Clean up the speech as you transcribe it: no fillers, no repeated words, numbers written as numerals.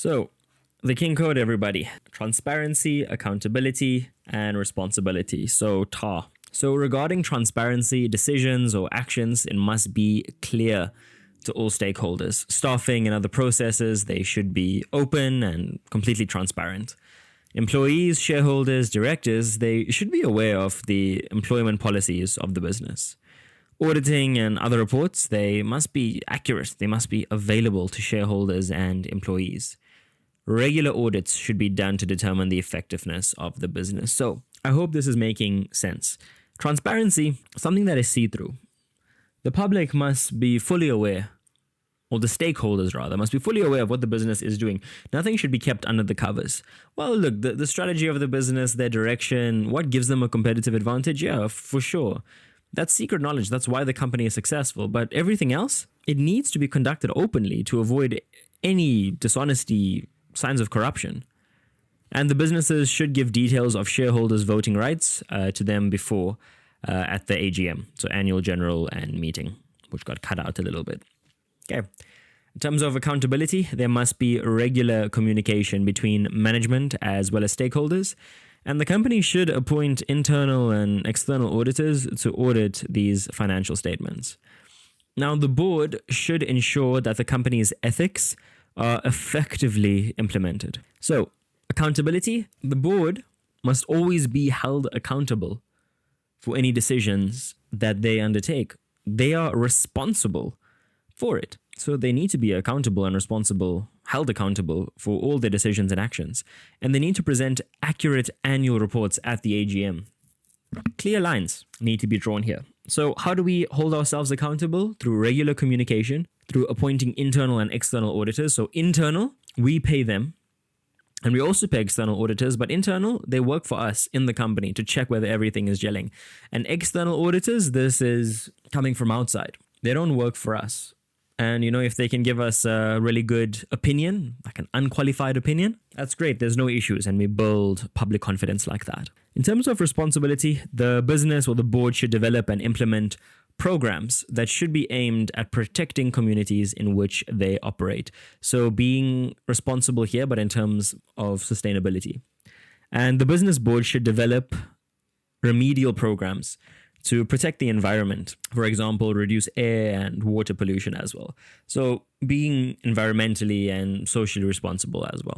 So, the King Code, everybody. Transparency, accountability, and responsibility. So, TAR. So, regarding transparency, decisions or actions, it must be clear to all stakeholders. Staffing and other processes, they should be open and completely transparent. Employees, shareholders, directors, they should be aware of the employment policies of the business. Auditing and other reports, they must be accurate. They must be available to shareholders and employees. Regular audits should be done to determine the effectiveness of the business. So I hope this is making sense. Transparency, something that is see-through. The public must be fully aware, or the stakeholders rather, must be fully aware of what the business is doing. Nothing should be kept under the covers. Well, look, the strategy of the business, their direction, what gives them a competitive advantage? Yeah, for sure. That's secret knowledge. That's why the company is successful. But everything else, it needs to be conducted openly to avoid any dishonesty, signs of corruption. And the businesses should give details of shareholders' voting rights to them before at the AGM, so annual general and meeting, which got cut out a little bit. Okay. In terms of accountability, there must be regular communication between management as well as stakeholders, and the company should appoint internal and external auditors to audit these financial statements. Now, the board should ensure that the company's ethics are effectively implemented. So, accountability, the board must always be held accountable for any decisions that they undertake. They are responsible for it. So they need to be accountable and responsible, held accountable for all their decisions and actions. And they need to present accurate annual reports at the AGM. Clear lines need to be drawn here. So how do we hold ourselves accountable? Through regular communication, through appointing internal and external auditors. So internal, we pay them. And we also pay external auditors, but internal, they work for us in the company to check whether everything is gelling. And external auditors, this is coming from outside. They don't work for us. And, if they can give us a really good opinion, like an unqualified opinion, that's great. There's no issues. And we build public confidence like that. In terms of responsibility, the business or the board should develop and implement programs that should be aimed at protecting communities in which they operate. So being responsible here, but in terms of sustainability. And the business board should develop remedial programs to protect the environment. For example, reduce air and water pollution as well. So being environmentally and socially responsible as well.